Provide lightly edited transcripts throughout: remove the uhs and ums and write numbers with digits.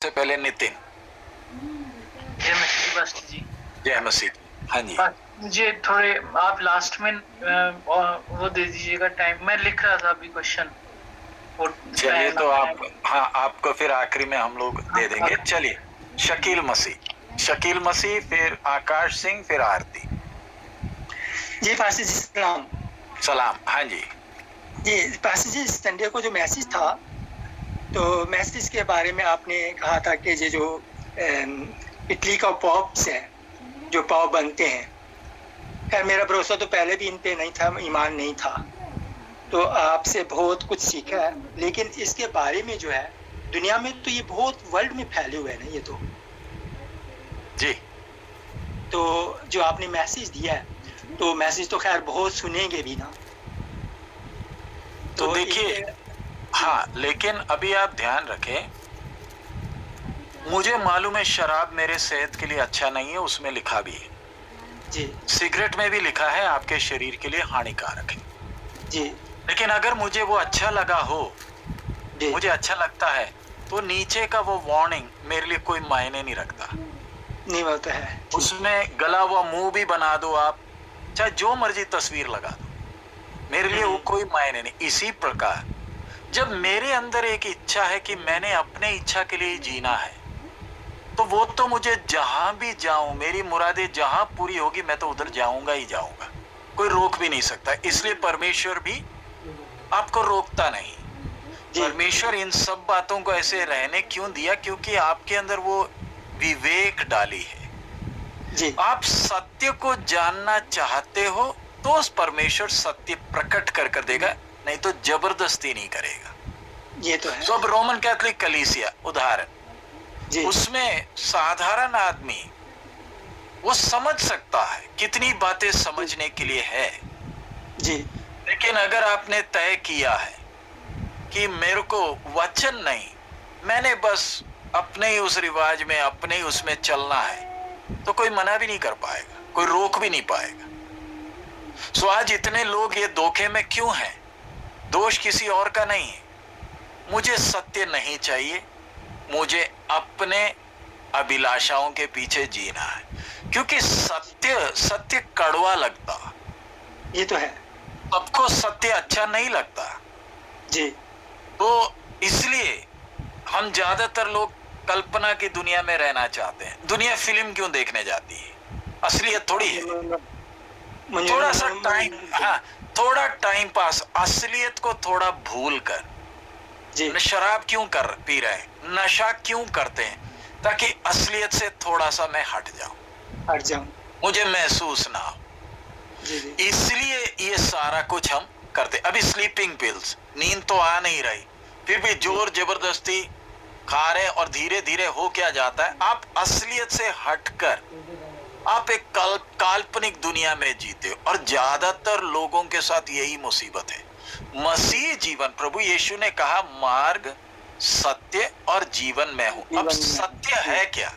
सबसे पहले नितिन। जय मसीह पास्टर जी। जय मसीह। हाँ जी, मुझे थोड़े आप लास्ट में वो दे दीजिएगा टाइम, मैं लिख रहा था अभी क्वेश्चन। चलिए तो आप, हाँ आपको फिर आखिरी में हम लोग दे देंगे। चलिए, शकील मसीह, फिर आकाश सिंह, फिर आरती। जी पास्टर जी सलाम। सलाम। हाँ जी जी पास्टर जी, संडे को जो मैसेज था, तो मैसेज के बारे में आपने कहा था कि ये जो इटली का पॉप्स है, जो पाव बनते हैं, खैर मेरा भरोसा तो पहले भी इन पे नहीं था, ईमान नहीं था, तो आपसे बहुत कुछ सीखा है। लेकिन इसके बारे में जो है, दुनिया में तो ये बहुत वर्ल्ड में फैले हुए हैं ना ये जी। तो जो आपने मैसेज दिया है, तो मैसेज तो खैर बहुत सुनेंगे भी ना। तो देखिए, हाँ, लेकिन अभी आप ध्यान रखें, मुझे मालूम है शराब मेरे सेहत के लिए अच्छा नहीं है, उसमें लिखा भी है जी। सिगरेट में भी लिखा है आपके शरीर के लिए हानिकारक है जी। लेकिन अगर मुझे वो अच्छा लगा हो, मुझे अच्छा लगता है, तो नीचे का वो वार्निंग मेरे लिए कोई मायने नहीं रखता। नहीं होता है। उसमें गला हुआ मुंह भी बना दो आप, चाहे जो मर्जी तस्वीर लगा दो, मेरे लिए वो कोई मायने नहीं। इसी प्रकार जब मेरे अंदर एक इच्छा है कि मैंने अपने इच्छा के लिए जीना है, तो वो तो मुझे जहां भी जाऊं, मेरी मुरादें जहां पूरी होगी, मैं तो उधर जाऊंगा ही जाऊंगा, कोई रोक भी नहीं सकता। इसलिए परमेश्वर भी आपको रोकता नहीं। परमेश्वर इन सब बातों को ऐसे रहने क्यों दिया? क्योंकि आपके अंदर वो विवेक डाली है। जी। आप सत्य को जानना चाहते हो तो उस परमेश्वर सत्य प्रकट कर देगा, नहीं तो जबरदस्ती नहीं करेगा। ये तो है। तो अब रोमन कैथोलिक कलीसिया उदाहरण, उसमें साधारण आदमी वो समझ सकता है, कितनी बातें समझने के लिए है जी। लेकिन अगर आपने तय किया है कि मेरे को वचन नहीं, मैंने बस अपने ही उस रिवाज में, अपने ही उसमें चलना है, तो कोई मना भी नहीं कर पाएगा, कोई रोक भी नहीं पाएगा। सो आज इतने लोग ये धोखे में क्यों हैं? दोष किसी और का नहीं है। मुझे सत्य नहीं चाहिए, मुझे अपने अभिलाषाओं के पीछे जीना है, क्योंकि सत्य कड़वा लगता। ये तो है। सबको सत्य अच्छा नहीं लगता जी। तो इसलिए हम ज्यादातर लोग कल्पना की दुनिया में रहना चाहते हैं। दुनिया फिल्म क्यों देखने जाती है? असलियत थोड़ी है। थोड़ा सा टाइम, हाँ, थोड़ा टाइम पास, असलियत को थोड़ा भूल कर शराब क्यों पी रहे हैं, नशा क्यों करते हैं? ताकि असलियत से थोड़ा सा मैं हट जाऊं, मुझे महसूस ना हो। इसलिए ये सारा कुछ हम करते। अभी स्लीपिंग पिल्स, नींद तो आ नहीं रही, फिर भी जोर जबरदस्ती खा रहे, और धीरे धीरे हो क्या जाता है, आप असलियत से हटकर आप एक काल्पनिक दुनिया में जीते हो। और ज्यादातर लोगों के साथ यही मुसीबत है। मसीह जीवन, प्रभु यीशु ने कहा मार्ग, सत्य और जीवन मैं हूं। अब सत्य है क्या?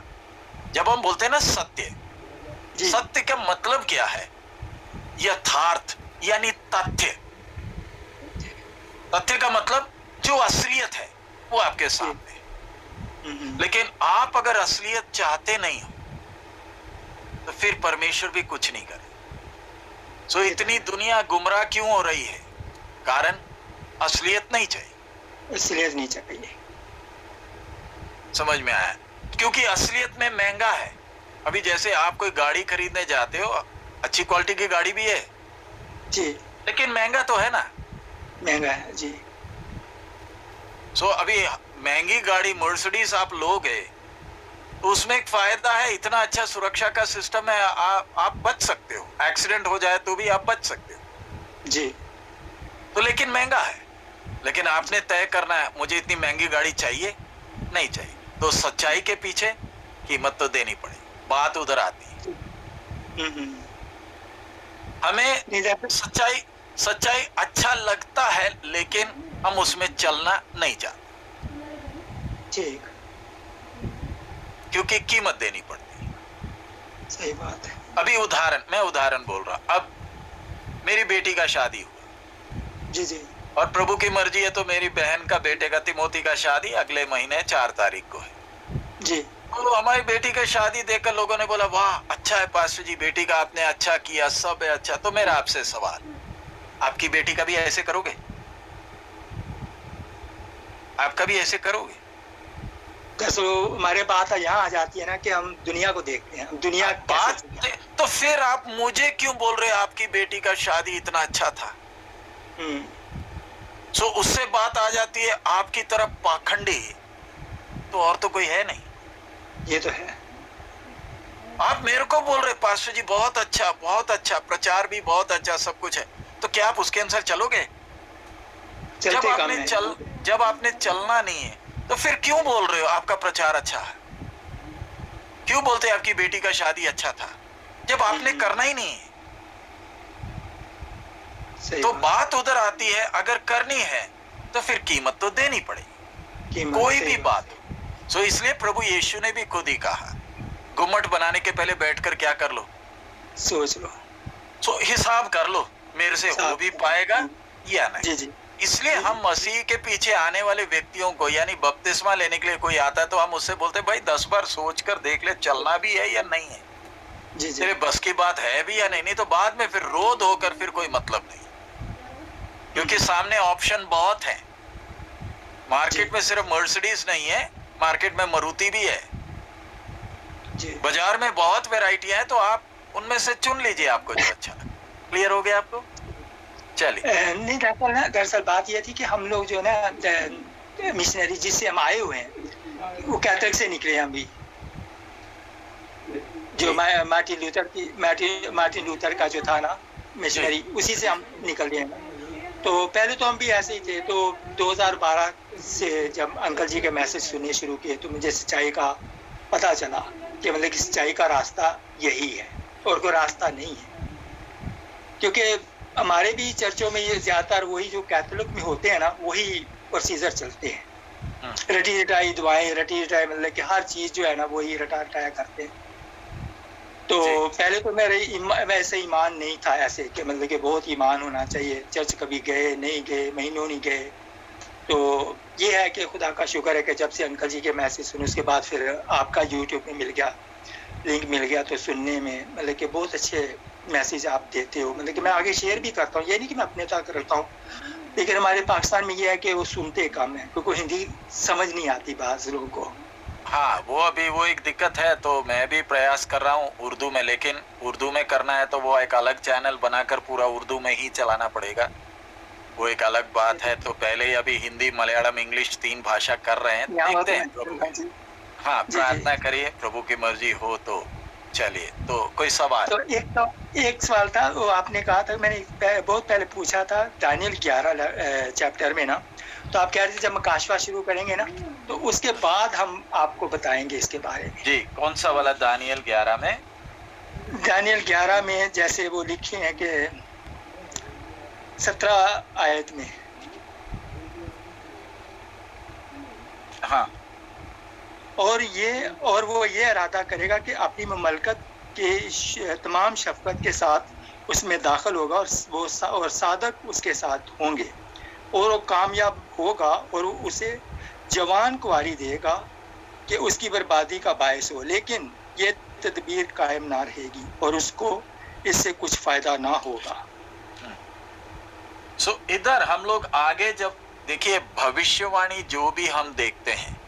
जब हम बोलते हैं ना सत्य, सत्य का मतलब क्या है? यथार्थ यानी तथ्य। तथ्य का मतलब जो असलियत है वो आपके सामने। लेकिन आप अगर असलियत चाहते नहीं हो तो फिर परमेश्वर भी कुछ नहीं करे। सो इतनी दुनिया गुमराह क्यों हो रही है? कारण असलियत नहीं चाहिए। असलियत नहीं चाहिए। समझ में आया? क्योंकि असलियत में महंगा है। अभी जैसे आप कोई गाड़ी खरीदने जाते हो, अच्छी क्वालिटी की गाड़ी भी है जी, लेकिन महंगा तो है ना, महंगा है जी। सो अभी महंगी गाड़ी मर्सिडीज आप लोगे तो उसमें एक फायदा है, इतना अच्छा सुरक्षा का सिस्टम है, आप बच सकते हो, एक्सीडेंट हो जाए तो भी आप बच सकते हो जी। तो लेकिन महंगा है। लेकिन आपने तय करना है मुझे इतनी महंगी गाड़ी चाहिए नहीं चाहिए, तो सच्चाई के पीछे कीमत तो देनी पड़ेगी। बात उधर आती है। हमें सच्चाई अच्छा लगता है लेकिन हम उसमें चलना नहीं चाहते, ठीक, क्योंकि कीमत देनी पड़ती है। सही बात है। अभी मैं उदाहरण बोल रहा, अब मेरी बेटी का शादी हुआ जी जी, और प्रभु की मर्जी है तो मेरी बहन का बेटे का तिमोथी का शादी अगले महीने 4 तारीख को है। जी तो हमारी बेटी का शादी देखकर लोगों ने बोला वाह अच्छा है पास्टर जी, बेटी का आपने अच्छा किया, सब है अच्छा। तो मेरा आपसे सवाल, आपकी बेटी का भी ऐसे करोगे? आप कभी ऐसे करोगे? दरअसल हमारे बात यहाँ आ जाती है ना कि हम दुनिया को देखते हैं, हम दुनिया बात कैसे तो फिर आप मुझे क्यों बोल रहे हैं आपकी बेटी का शादी इतना अच्छा था? सो उससे बात आ जाती है आपकी तरफ पाखंडी, तो और तो कोई है नहीं। ये तो है। आप मेरे को बोल रहे पास्टर जी बहुत अच्छा, प्रचार भी बहुत अच्छा, सब कुछ है, तो क्या आप उसके अनुसार चलोगे? जब आपने चलना नहीं है तो फिर क्यों बोल रहे हो आपका प्रचार अच्छा है? क्यों बोलते हैं आपकी बेटी का शादी अच्छा था जब आपने करना ही नहीं है? तो बात उधर आती है, अगर करनी है तो फिर कीमत तो देनी पड़ेगी, कोई भी बात हो। सो इसलिए प्रभु यीशु ने भी खुद ही कहा, गुम्मट बनाने के पहले बैठकर क्या कर लो, सोच लो। सो हिसाब कर लो मेरे से हो भी पाएगा या नहीं। जी जी। इसलिए हम मसीह के पीछे आने वाले व्यक्तियों को, यानी बपतिस्मा लेने के लिए कोई आता है तो हम उससे बोलते भाई 10 बार सोच कर देख ले चलना भी है या नहीं है, जी जी। तेरे बस की बात है भी या नहीं, नहीं तो बाद में फिर रोध होकर फिर कोई मतलब नहीं, क्योंकि सामने ऑप्शन बहुत है। मार्केट में सिर्फ मर्सिडीज नहीं है, मार्केट में मारुति भी है, बाजार में बहुत वैरायटी है, तो आप उनमें से चुन लीजिए आपको जो अच्छा लगे। क्लियर हो गया आपको? चलिए। नहीं दरअसल बात यह थी कि हम लोग जो है ना मिशनरी जिससे हम आए हुए हैं वो कैथलिक से निकले हम भी, जो मार्टिन लूथर का जो था ना मिशनरी, उसी से हम निकल गए हैं। तो पहले तो हम भी ऐसे ही थे, तो 2012 से जब अंकल जी के मैसेज सुनने शुरू किए तो मुझे सच्चाई का पता चला कि मतलब कि सच्चाई का रास्ता यही है और कोई रास्ता नहीं है। क्योंकि हमारे भी चर्चों में ये ज़्यादातर वही जो कैथोलिक में होते हैं ना वही प्रोसीजर चलते हैं, रटी रटाई दुआएं, रटी रटाई मतलब कि हर चीज़ जो है ना वही रटा रटाया करते हैं। तो पहले तो मेरा वैसे ईमान नहीं था ऐसे कि मतलब कि बहुत ईमान होना चाहिए, चर्च कभी गए नहीं गए, महीनों नहीं गए। तो ये है कि खुदा का शुक्र है कि जब से अंकल जी के मैसेज सुने उसके बाद फिर आपका यूट्यूब में मिल गया, लिंक मिल गया, तो सुनने में मतलब कि बहुत अच्छे मैसेज आप देते हो, मतलब कि मैं आगे शेयर भी करता हूँ, ये नहीं कि मैं अपने तक रखता हूँ, लेकिन हमारे पाकिस्तान में ये है कि वो सुनते कम है क्योंकि हिंदी समझ नहीं आती बाज़ लोगों को। हाँ, वो अभी वो एक दिक्कत है, तो मैं भी प्रयास कर रहा हूँ उर्दू में, लेकिन उर्दू में करना है तो वो एक अलग चैनल बनाकर पूरा उर्दू में ही चलाना पड़ेगा, वो एक अलग बात है। तो पहले ही अभी हिंदी मलयालम इंग्लिश 3 भाषा कर रहे हैं, देखते हैं प्रभु। हाँ, प्रार्थना करिए प्रभु की मर्जी हो तो। चलिए, तो कोई सवाल? तो एक सवाल था, वो आपने कहा था, मैंने बहुत पहले पूछा था दानियल 11 चैप्टर में ना, तो आप कह रहे थे जब मुकाशवा शुरू करेंगे ना तो उसके बाद हम आपको बताएंगे इसके बारे में। जी, कौन सा वाला? दानियल 11 में? दानियल 11 में जैसे वो लिखे हैं कि 17 आयत में। हाँ। और वो ये इरादा करेगा कि अपनी ममलकत के तमाम शफकत के साथ उसमें दाखिल होगा और सादक उसके साथ होंगे और वो कामयाब होगा और उसे जवान कुंवारी देगा कि उसकी बर्बादी का बायस हो, लेकिन ये तदबीर कायम ना रहेगी और उसको इससे कुछ फ़ायदा ना होगा। सो इधर हम लोग आगे जब देखिए भविष्यवाणी जो भी हम देखते हैं,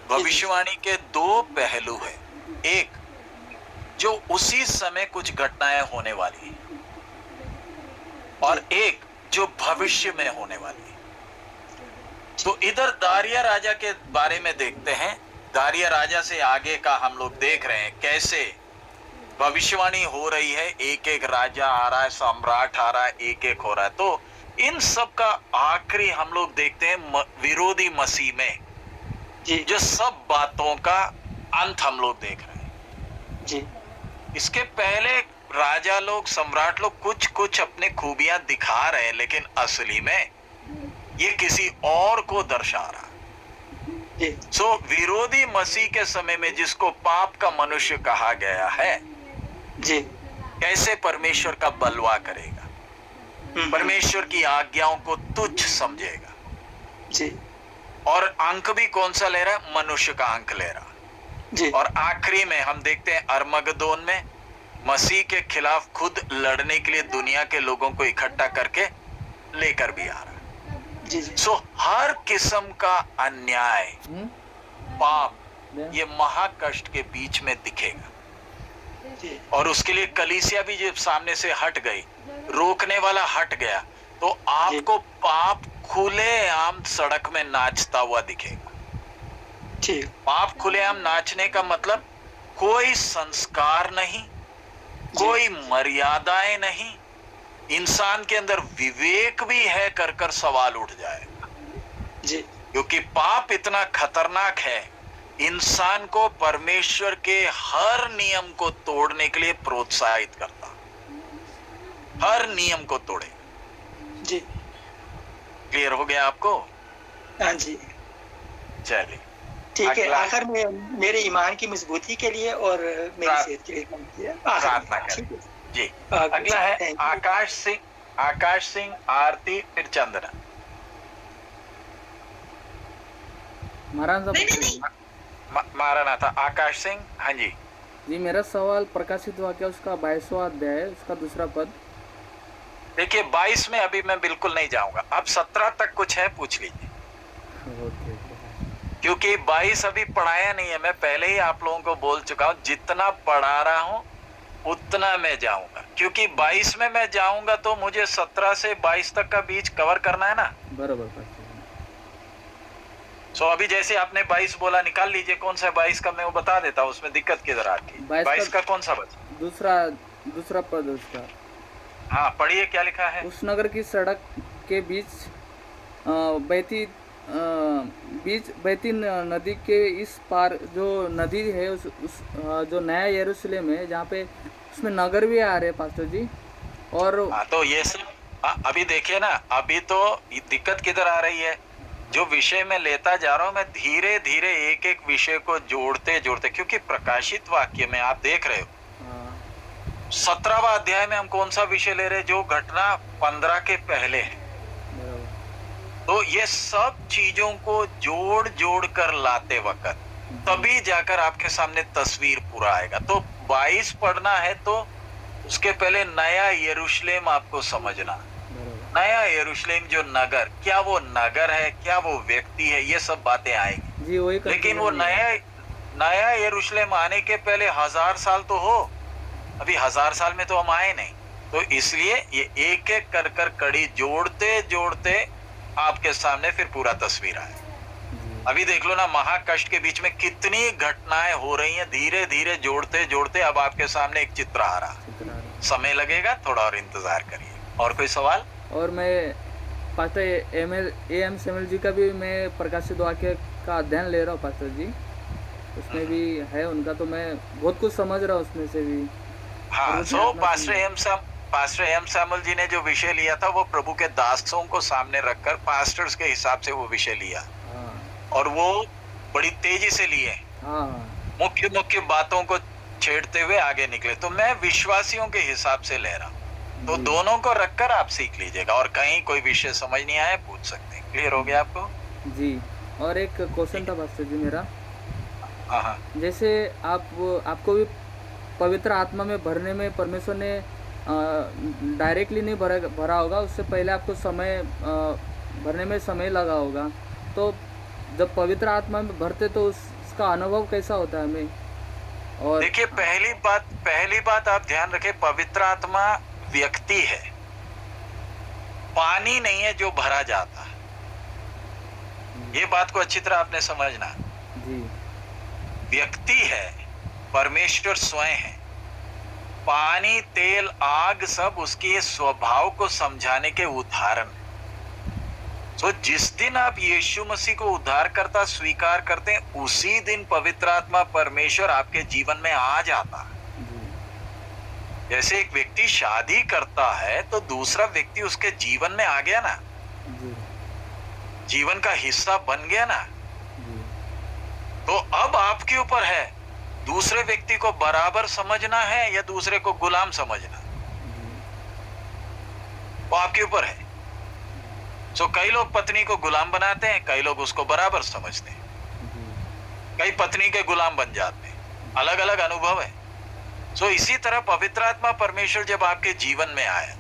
भविष्यवाणी के 2 पहलू है, एक जो उसी समय कुछ घटनाएं होने वाली है और एक जो भविष्य में होने वाली है। तो इधर दारिया राजा के बारे में देखते हैं, दारिया राजा से आगे का हम लोग देख रहे हैं कैसे भविष्यवाणी हो रही है, एक एक राजा आ रहा है, सम्राट आ रहा है, एक एक हो रहा है। तो इन सब का आखिरी हम लोग देखते हैं विरोधी मसीह में जो सब बातों का अंत हम लोग देख रहे हैं जी। इसके पहले राजा लोग, सम्राट लोग कुछ कुछ अपने खूबियां दिखा रहे हैं, लेकिन असली में ये किसी और को दर्शा रहा। सो विरोधी मसीह के समय में जिसको पाप का मनुष्य कहा गया है जी, कैसे परमेश्वर का बलवा करेगा, परमेश्वर की आज्ञाओं को तुच्छ समझेगा जी। और अंक भी कौन सा ले रहा है? मनुष्य का अंक ले रहा। जी और आखिरी में हम देखते हैं अरमगदोन में मसीह के खिलाफ खुद लड़ने के लिए दुनिया के लोगों को इकट्ठा करके लेकर भी आ रहा है। जी जी सो हर किस्म का अन्याय, पाप, ये महाकष्ट के बीच में दिखेगा। जी और उसके लिए कलीसिया भी जब सामने से हट गई, रोकने वाला हट गया, तो आपको पाप खुलेआम सड़क में नाचता हुआ दिखेगा। ठीक पाप खुलेआम नाचने का मतलब कोई संस्कार नहीं, कोई मर्यादाएं नहीं, इंसान के अंदर विवेक भी है कर कर सवाल उठ जाएगा। जी क्योंकि पाप इतना खतरनाक है, इंसान को परमेश्वर के हर नियम को तोड़ने के लिए प्रोत्साहित करता, हर नियम को तोड़े। जी क्लियर हो गया आपको? हाँ जी चलिए ठीक है। अगला- आखिर में मेरे ईमान की मजबूती के लिए और मेरी प्रार्थ- सेहत के लिए प्रार्थना करें। ठीक है। जी Okay, अगला है thank you. आकाश सिंह, आरती, फिर चंदना। महाराज साहब मारा था आकाश सिंह। हाँ जी जी, मेरा सवाल प्रकाशित वाक्य उसका 22वां अध्याय है, उसका दूसरा पद। देखिए 22 में अभी मैं बिल्कुल नहीं जाऊंगा, अब 17 तक कुछ है, पूछ लीजिए। ओके क्योंकि 22 अभी पढ़ाया नहीं है, मैं पहले ही आप लोगों को बोल चुका हूं, जितना पढ़ा रहा हूं उतना मैं जाऊंगा, क्योंकि 22 में मैं जाऊंगा तो मुझे 17 से 22 तक का बीच कवर करना है ना। बराबर पास्टर सो अभी जैसे आपने 22 बोला, निकाल लीजिए कौन सा 22 का, मैं वो बता देता हूँ, उसमें दिक्कत किधर आती है। 22 का कौन सा बचा? दूसरा पद उसका। हाँ पढ़िए, क्या लिखा है? उस नगर की सड़क के बहती नदी के इस पार जो नदी है, उस जो नया यरूशलेम है, जहाँ पे उसमें नगर भी आ रहे हैं पास्टर जी। और हाँ तो ये सब अभी देखिए ना, अभी तो दिक्कत किधर आ रही है, जो विषय में लेता जा रहा हूँ मैं, धीरे धीरे एक एक विषय को जोड़ते जोड़ते, क्योंकि प्रकाशित वाक्य में आप देख रहे हो 17वां अध्याय में हम कौन सा विषय ले रहे हैं, जो घटना 15 के पहले है। तो ये सब चीजों को जोड़ जोड़ कर लाते वक्त तभी जाकर आपके सामने तस्वीर पूरा आएगा। तो 22 पढ़ना है तो उसके पहले नया यरूशलेम आपको समझना। नया यरूशलेम जो नगर, क्या वो नगर है, क्या वो व्यक्ति है, ये सब बातें आएगी जी वही। लेकिन वो नया यरूशलेम आने के पहले 1000 साल तो हो, अभी 1000 साल में तो हम आए नहीं। तो इसलिए ये एक एक कर कर कड़ी जोड़ते जोड़ते आपके सामने फिर पूरा तस्वीर आए। अभी देख लो ना, महाकष्ट के बीच में कितनी घटनाएं हो रही हैं, धीरे धीरे जोड़ते जोड़ते अब आपके सामने एक चित्र आ रहा। समय लगेगा, थोड़ा और इंतजार करिए। और कोई सवाल? और मैं पास्टर एम सैमुअल जी का भी मैं प्रकाशित वाक्य का अध्ययन ले रहा हूँ पास्टर जी, उसमें भी है उनका, तो मैं बहुत कुछ समझ रहा हूँ उसमें से भी। हाँ, सो पास्टर एम सैमुअल जी ने जो विषय लिया था वो प्रभु के दासों को सामने रखकर पास्टर्स के हिसाब से वो विषय लिया। और वो बड़ी तेजी से लिए, मुख्य मुख्य बातों को छेड़ते हुए आगे निकले। तो मैं विश्वासियों के हिसाब से ले रहा हूँ, तो दोनों को रखकर आप सीख लीजिएगा। और कहीं कोई विषय समझ नहीं आया पूछ सकते हैं। क्लियर हो गया आपको? जी। और एक क्वेश्चन था पास्टर जी मेरा। हाँ, जैसे आपको भी पवित्र आत्मा में भरने में परमेश्वर ने डायरेक्टली नहीं भरा होगा, उससे पहले आपको समय भरने में समय लगा होगा। तो जब पवित्र आत्मा में भरते तो उसका अनुभव कैसा होता है हमें? और देखिए पहली बात आप ध्यान रखें, पवित्र आत्मा व्यक्ति है, पानी नहीं है जो भरा जाता है। ये बात को अच्छी तरह आपने समझना। जी। व्यक्ति है, परमेश्वर स्वयं है। पानी, तेल, आग सब उसके स्वभाव को समझाने के उदाहरण है। तो जिस दिन आप यीशु मसीह को उद्धारकर्ता स्वीकार करते हैं, उसी दिन पवित्र आत्मा परमेश्वर आपके जीवन में आ जाता है। जैसे एक व्यक्ति शादी करता है तो दूसरा व्यक्ति उसके जीवन में आ गया ना, जीवन का हिस्सा बन गया ना। तो अब आपके ऊपर है दूसरे व्यक्ति को बराबर समझना है या दूसरे को गुलाम समझना, वो आपके ऊपर है। कई लोग पत्नी को गुलाम बनाते हैं, कई लोग उसको बराबर समझते हैं। कई पत्नी के गुलाम बन जाते हैं, अलग अलग अनुभव है। सो इसी तरह पवित्र आत्मा परमेश्वर जब आपके जीवन में आया,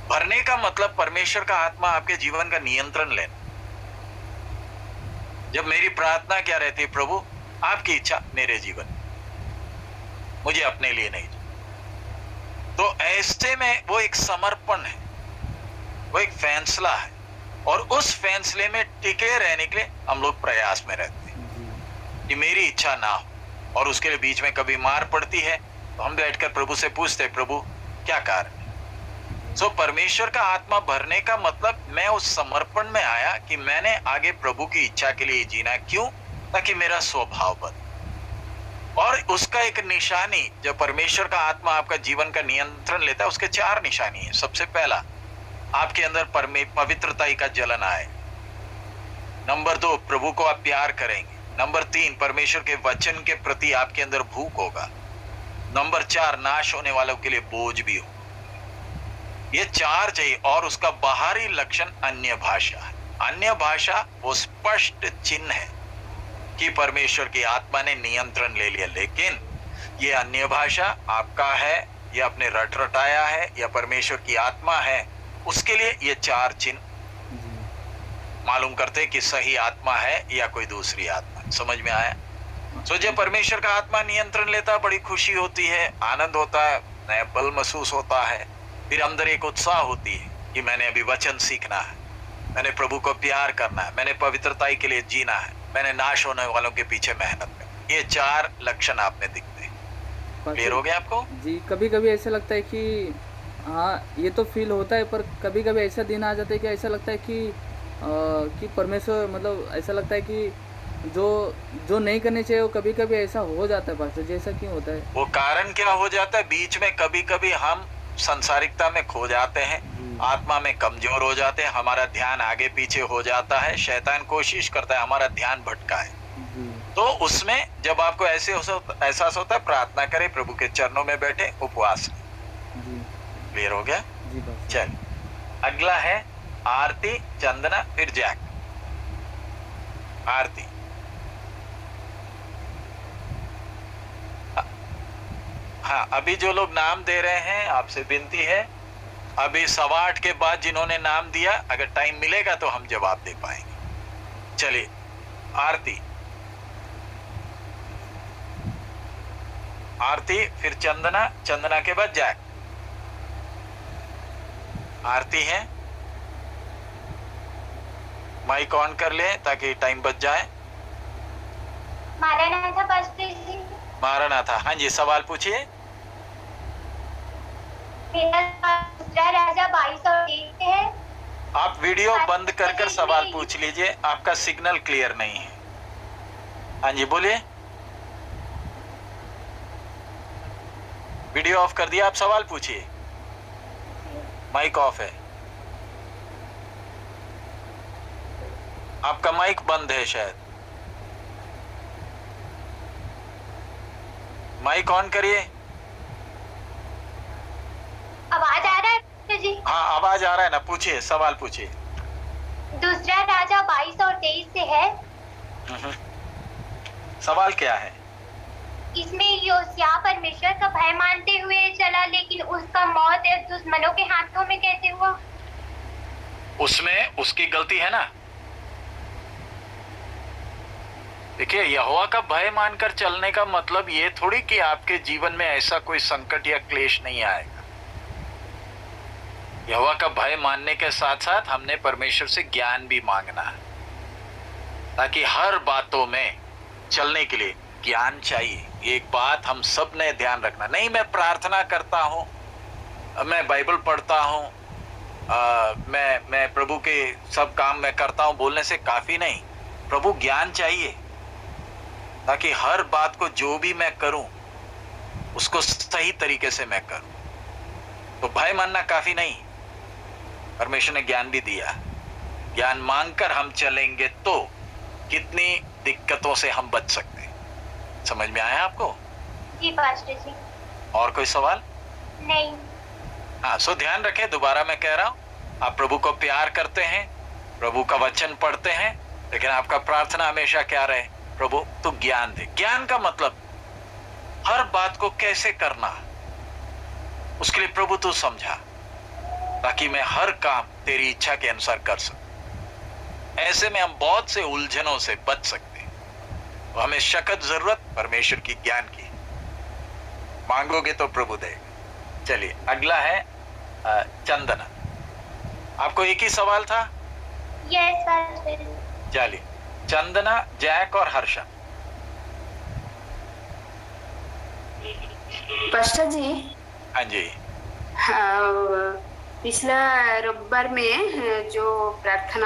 भरने का मतलब परमेश्वर का आत्मा आपके जीवन का नियंत्रण लेना। जब मेरी प्रार्थना क्या रहती है, प्रभु आपकी इच्छा मेरे जीवन में, मुझे अपने लिए नहीं, तो ऐसे में वो एक समर्पण है, वो एक फैसला है, और उस फैसले में टिके रहने के लिए हम लोग प्रयास में रहते हैं कि मेरी इच्छा ना हो। और उसके लिए बीच में कभी मार पड़ती है तो हम बैठकर प्रभु से पूछते, प्रभु क्या कारण है। सो परमेश्वर का आत्मा भरने का मतलब मैं उस समर्पण में आया कि मैंने आगे प्रभु की इच्छा के लिए जीना। क्यों? ताकि मेरा स्वभाव बदले। और उसका एक निशानी, जब परमेश्वर का आत्मा आपका जीवन का नियंत्रण लेता है, उसके 4 निशानी है। सबसे पहला, आपके अंदर पवित्रता का जलन आए। नंबर 2, प्रभु को आप प्यार करेंगे। नंबर 3, परमेश्वर के वचन के प्रति आपके अंदर भूख होगा। नंबर 4, नाश होने वालों के लिए बोझ भी हो। ये 4 चाहिए। और उसका बाहरी लक्षण अन्य भाषा है। अन्य भाषा वो स्पष्ट चिन्ह है कि परमेश्वर की आत्मा ने नियंत्रण ले लिया। लेकिन ये अन्य भाषा आपका है या आपने रट रटाया है या परमेश्वर की आत्मा है, उसके लिए ये 4 चिन्ह मालूम करते कि सही आत्मा है या कोई दूसरी आत्मा। समझ में आया? सो जब परमेश्वर का आत्मा नियंत्रण लेता, बड़ी खुशी होती है, आनंद होता है, नया बल महसूस होता है। फिर अंदर एक उत्साह होती है कि मैंने अभी वचन सीखना है, मैंने प्रभु को प्यार करना है, मैंने पवित्रताई के लिए जीना है, मैंने नाश होने वालों के पीछे मेहनत करनी। ये 4 लक्षण आप में दिखते हैं। क्लियर हो गया आपको? जी, कभी कभी ऐसा लगता है कि हाँ ये तो फील होता है, पर कभी कभी ऐसा दिन आ जाता है कि ऐसा लगता है कि परमेश्वर, मतलब ऐसा लगता है कि जो नहीं करने चाहिए वो कभी कभी ऐसा हो जाता है। पास्टर जी, ऐसा क्यों होता है? वो कारण क्या हो जाता है? बीच में कभी कभी हम संसारिकता में खो जाते हैं, आत्मा में कमजोर हो जाते हैं, हमारा ध्यान आगे पीछे हो जाता है। शैतान कोशिश करता है हमारा ध्यान भटकाए। तो उसमें जब आपको ऐसे एहसास होता है, प्रार्थना करें, प्रभु के चरणों में बैठे, उपवास। क्लियर हो गया? चल, अगला है आरती, चंदना, फिर जैक। आरती। हाँ, अभी जो लोग नाम दे रहे हैं, आपसे विनती है, अभी 8:15 के बाद जिन्होंने नाम दिया, अगर टाइम मिलेगा तो हम जवाब दे पाएंगे। चलिए, आरती। आरती, फिर चंदना, चंदना के बाद जैक। आरती है, माइक ऑन कर ले ताकि टाइम बच जाए। मारानाथा पास्टर जी। मारानाथा, हाँ जी, सवाल पूछिए। मेरा दूसरा राजा 22 और 1 है। आप वीडियो बंद कर सवाल पूछ लीजिए, आपका सिग्नल क्लियर नहीं है। हाँ जी, बोलिए। वीडियो ऑफ कर दिया, आप सवाल पूछिए। माइक ऑफ है, आपका माइक बंद है शायद। माइक ऑन करिए। आवाज आ रहा है जी? हाँ, आवाज आ रहा है ना, पूछिए, सवाल पूछिए। दूसरा राजा 22 और 23 से है। सवाल क्या है? इसमें योशिया परमेश्वर का भय मानते हुए चला, लेकिन उसका मौत दुश्मनों के हाथों में कैसे हुआ? उसमें उसकी गलती है ना। देखिए, यहोवा का भय मानकर चलने का मतलब ये थोड़ी कि आपके जीवन में ऐसा कोई संकट या क्लेश नहीं आएगा। यहोवा का भय मानने के साथ साथ हमने परमेश्वर से ज्ञान भी मांगना है, ताकि हर बातों में चलने के लिए ज्ञान चाहिए। एक बात हम सब ने ध्यान रखना। नहीं, मैं प्रार्थना करता हूँ, मैं बाइबल पढ़ता हूँ, मैं प्रभु के सब काम मैं करता हूँ, बोलने से काफी नहीं। प्रभु ज्ञान चाहिए, ताकि हर बात को जो भी मैं करूं उसको सही तरीके से मैं करूं। तो भय मानना काफी नहीं, परमेश्वर ने ज्ञान भी दिया। ज्ञान मांगकर हम चलेंगे तो कितनी दिक्कतों से हम बच सकते हैं। समझ में आया आपको? जी पास्टर जी। और कोई सवाल? नहीं। हाँ, सो ध्यान रखें, दोबारा मैं कह रहा हूं, आप प्रभु को प्यार करते हैं, प्रभु का वचन पढ़ते हैं, लेकिन आपका प्रार्थना हमेशा क्या रहे? प्रभु तू ज्ञान दे। ज्ञान का मतलब हर बात को कैसे करना, उसके लिए प्रभु तू समझा, ताकि मैं हर काम तेरी इच्छा के अनुसार कर सकूं। ऐसे में हम बहुत से उलझनों से बच सकते हैं। तो हमें सख्त जरूरत परमेश्वर की ज्ञान की, मांगोगे तो प्रभु देगा। चलिए अगला है चंदना। आपको एक ही सवाल था? यस चलिए चंदना, जैक और हर्षा। पास्टर जी, हाँ जी। पिछला रविवार में जो प्रार्थना